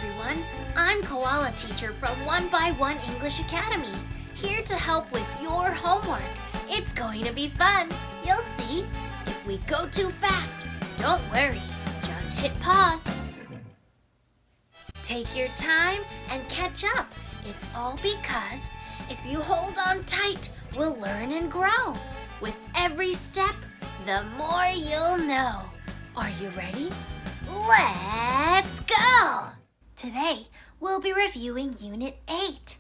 everyone. I'm Koala Teacher from One English Academy, here to help with your homework. It's going to be fun. You'll see. If we go too fast, don't worry. Just hit pause. Take your time and catch up. It's all because if you hold on tight, we'll learn and grow. With every step, the more you'll know. Are you ready? Let's go! Today, we'll be reviewing Unit 8.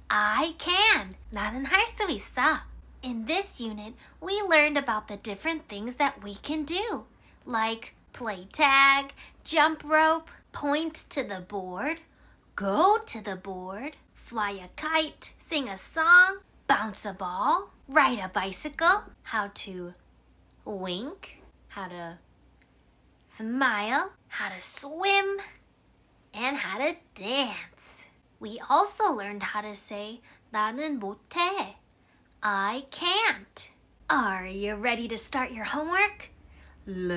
I can. 나는 할 수 있어. In this unit, we learned about the different things that we can do, like play tag, jump rope, point to the board, go to the board, fly a kite, sing a song, bounce a ball, ride a bicycle, how to wink, how to smile, how to swim, and how to dance. We also learned how to say 나는 못해. I can't. Are you ready to start your homework? Let's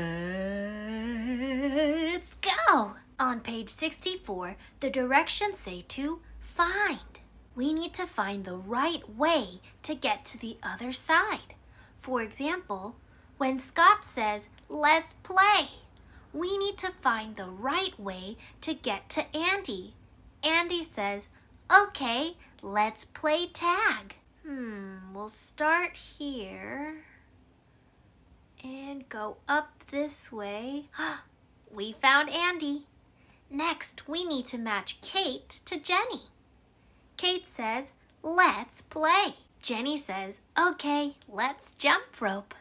go! On page 64, the directions say to find. We need to find the right way to get to the other side. For example, when Scott says, let's play, we need to find the right way to get to Andy. Andy says, okay, let's play tag. We'll start here and go up this way. We found Andy. Next, we need to match Kate to Jenny. Kate says, let's play. Jenny says, okay, let's jump rope.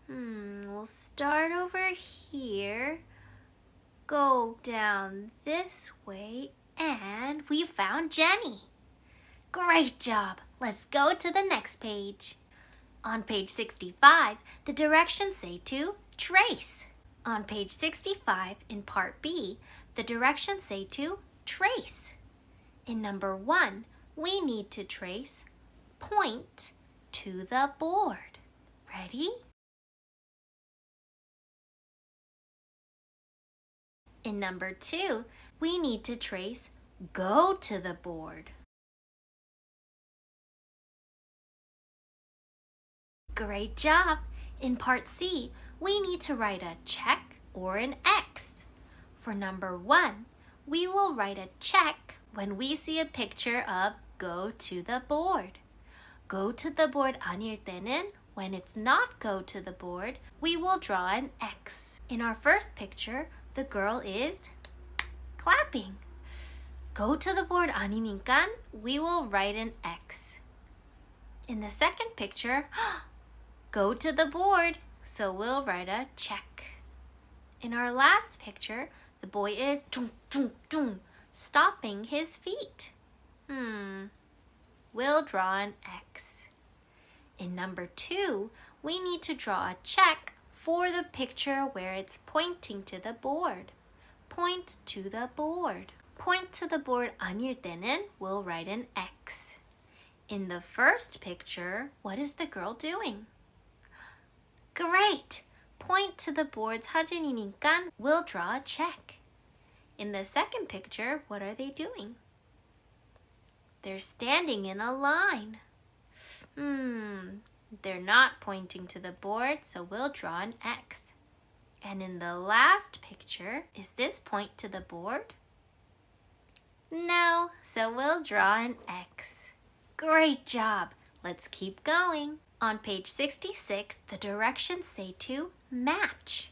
We'll start over here, go down this way, and we found Jenny. Great job. Let's go to the next page. On page 65, the directions say to trace. On page 65, in part B, the directions say to trace. In number 1, we need to trace point to the board. Ready? In number 2, we need to trace go to the board. Great job! In part C, we need to write a check or an X. For number 1, we will write a check when we see a picture of go to the board. Go to the board 아닐 때는, when it's not go to the board, we will draw an X. In our first picture, the girl is clapping. Go to the board 아니니까 we will write an X. In the second picture, go to the board, so we'll write a check. In our last picture, the boy is stopping his feet. We'll draw an X. In number 2, we need to draw a check for the picture where it's pointing to the board. Point to the board. Point to the board 아닐 때는 we'll write an X. In the first picture, what is the girl doing? Great! Point to the board's 사진이니까 we'll draw a check. In the second picture, what are they doing? They're standing in a line. They're not pointing to the board, so we'll draw an X. And in the last picture, is this point to the board? No, so we'll draw an X. Great job! Let's keep going. On page 66, the directions say to match.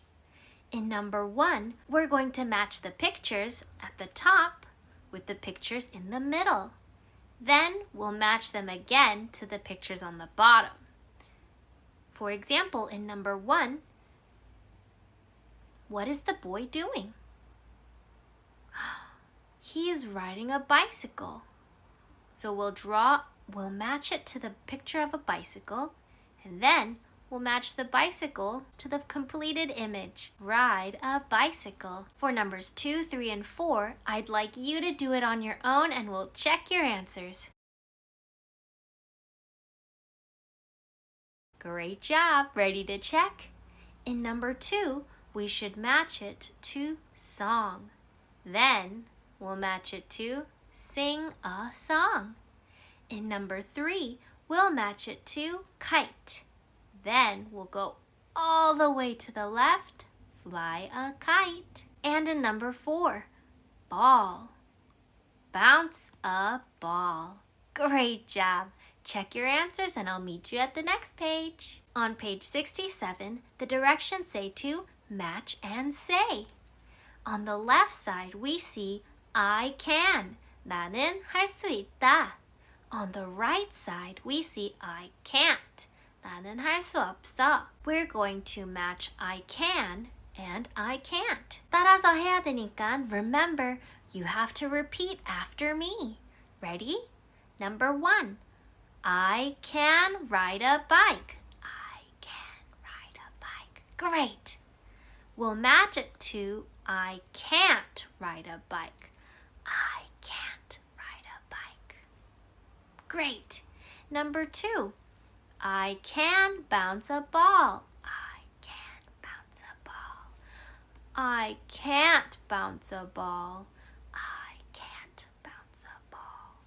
In number 1, we're going to match the pictures at the top with the pictures in the middle. Then we'll match them again to the pictures on the bottom. For example, in number 1, what is the boy doing? He is riding a bicycle. So we'll match it to the picture of a bicycle, and then we'll match the bicycle to the completed image. Ride a bicycle. For numbers 2, 3, and 4, I'd like you to do it on your own and we'll check your answers. Great job! Ready to check? In number 2, we should match it to song. Then we'll match it to sing a song. In number 3, we'll match it to kite. Then we'll go all the way to the left, fly a kite. And in number 4, ball. Bounce a ball. Great job! Check your answers and I'll meet you at the next page. On page 67, the directions say to match and say. On the left side, we see I can. 나는 할 수 있다. On the right side, we see I can't. 나는 할 수 없어. We're going to match I can and I can't. 따라서 해야 되니까 remember, you have to repeat after me. Ready? Number 1. I can ride a bike. I can ride a bike. Great. We'll match it to I can't ride a bike. I can't ride a bike. Great. Number 2. I can bounce a ball. I can bounce a ball. I can't bounce a ball. I can't bounce a ball.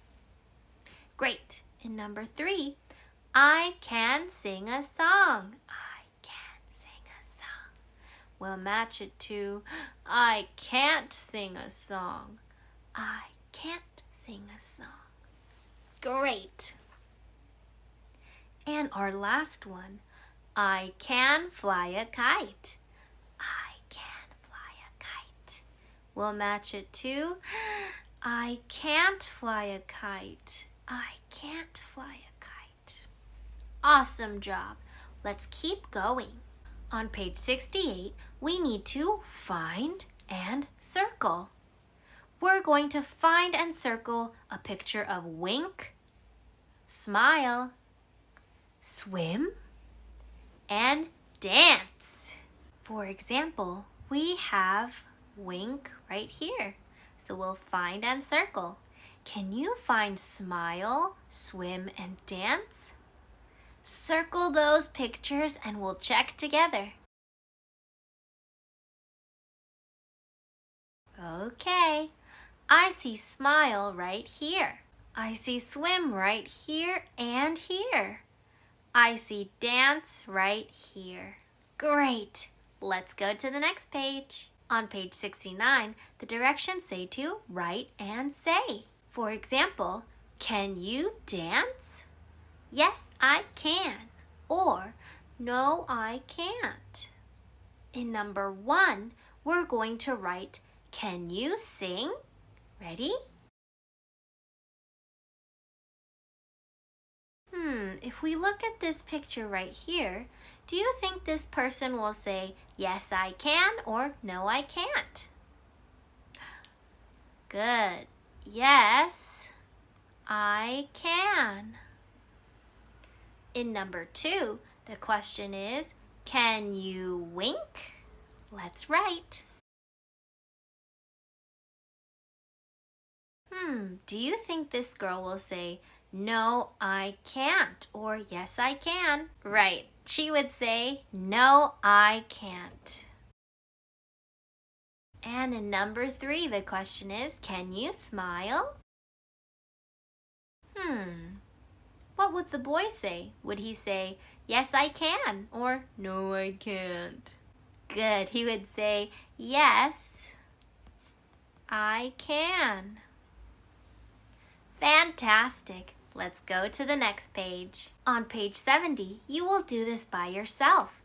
Great. In number 3, I can sing a song. I can sing a song. We'll match it to I can't sing a song. I can't sing a song. Great. And our last one, I can fly a kite. I can fly a kite. We'll match it to I can't fly a kite. I can't fly a kite. Awesome job. Let's keep going. On page 68, we need to find and circle. We're going to find and circle a picture of wink, smile, swim, and dance. For example, we have wink right here. So we'll find and circle. Can you find smile, swim, and dance? Circle those pictures and we'll check together. Okay, I see smile right here. I see swim right here and here. I see dance right here. Great! Let's go to the next page. On page 69, the directions say to write and say. For example, can you dance? Yes, I can. Or, no, I can't. In number 1, we're going to write, can you sing? Ready? If we look at this picture right here, do you think this person will say, yes, I can, or no, I can't? Good. Yes, I can. In number 2, the question is, can you wink? Let's write. Do you think this girl will say, no, I can't, or yes, I can? Right, she would say, no, I can't. And in number 3, the question is, can you smile? What would the boy say? Would he say, yes, I can, or no, I can't? Good, he would say, yes, I can. Fantastic. Let's go to the next page. On page 70, you will do this by yourself.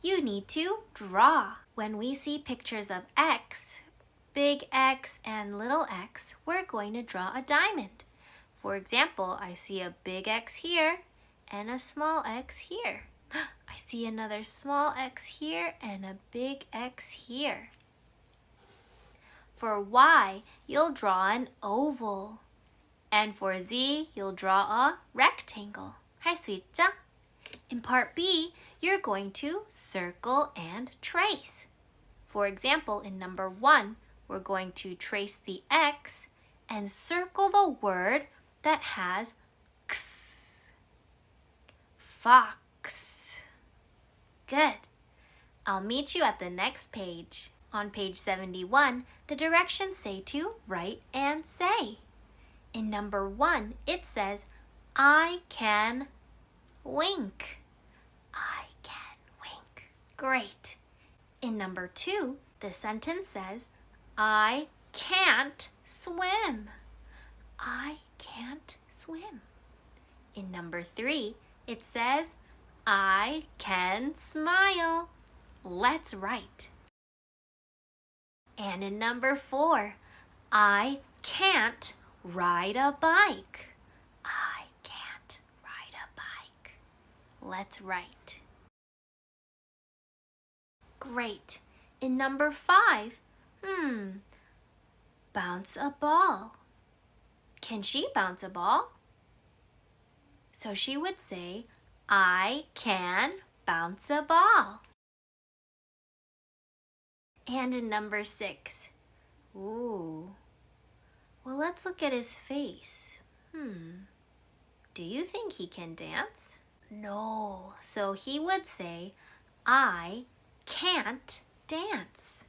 You need to draw. When we see pictures of X, big X and little x, we're going to draw a diamond. For example, I see a big X here and a small x here. I see another small x here and a big X here. For Y, you'll draw an oval. And for Z, you'll draw a rectangle. 할 수 있죠? In part B, you're going to circle and trace. For example, in number 1, we're going to trace the X and circle the word that has X. Fox. Good. I'll meet you at the next page. On page 71, the directions say to write and say. In number 1, it says, I can wink. I can wink. Great. In number 2, the sentence says, I can't swim. I can't swim. In number 3, it says, I can smile. Let's write. And in number 4, I can't ride a bike. I can't ride a bike. Let's write. Great. In number 5, bounce a ball. Can she bounce a ball? So she would say, I can bounce a ball. And in number 6, well, let's look at his face. Do you think he can dance? No. So he would say, I can't dance.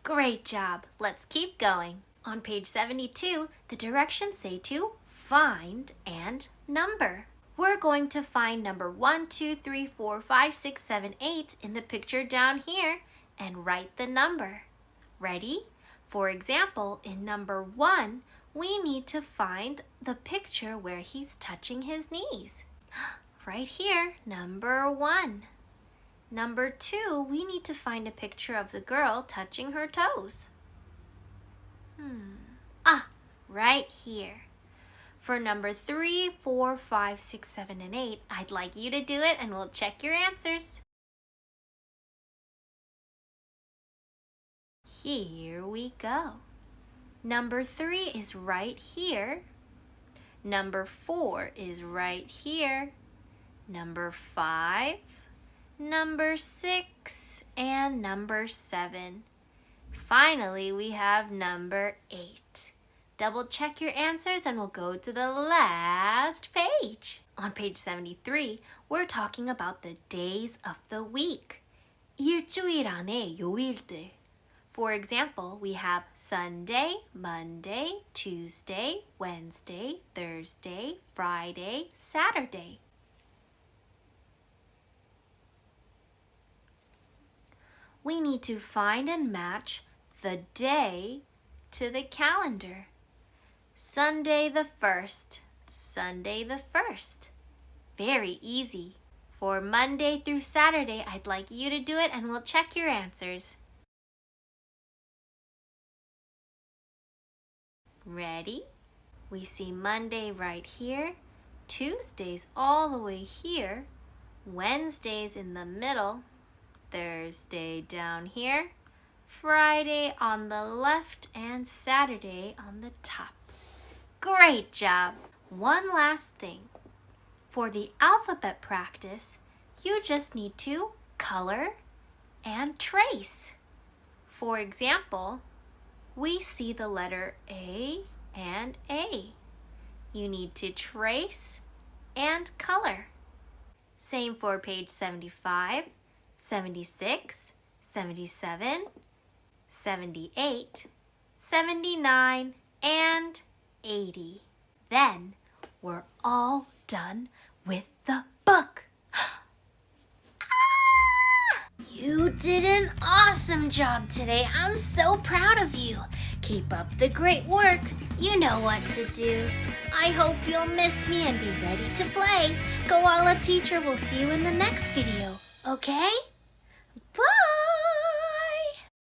Great job. Let's keep going. On page 72, the directions say to find and number. We're going to find number 1, 2, 3, 4, 5, 6, 7, 8 in the picture down here and write the number. Ready? For example, in number 1, we need to find the picture where he's touching his knees. Right here, number 1. Number 2, we need to find a picture of the girl touching her toes. Right here. For number 3, 4, 5, 6, 7, and 8, I'd like you to do it and we'll check your answers. Here we go. Number 3 is right here. Number 4 is right here. Number 5, number 6, and number 7. Finally, we have number 8. Double check your answers and we'll go to the last page. On page 73, we're talking about the days of the week. 일주일 안에 요일들. For example, we have Sunday, Monday, Tuesday, Wednesday, Thursday, Friday, Saturday. We need to find and match the day to the calendar. Sunday the 1st, Sunday the 1st. Very easy. For Monday through Saturday, I'd like you to do it and we'll check your answers. Ready? We see Monday right here, Tuesday's all the way here, Wednesday's in the middle, Thursday down here, Friday on the left, and Saturday on the top. Great job! One last thing. For the alphabet practice, you just need to color and trace. For example, we see the letter A and A. You need to trace and color. Same for page 75, 76, 77, 78, 79, and 80. Then we're all done with the book. You did an awesome job today. I'm so proud of you. Keep up the great work. You know what to do. I hope you'll miss me and be ready to play. Koala Teacher will see you in the next video. Okay? Bye!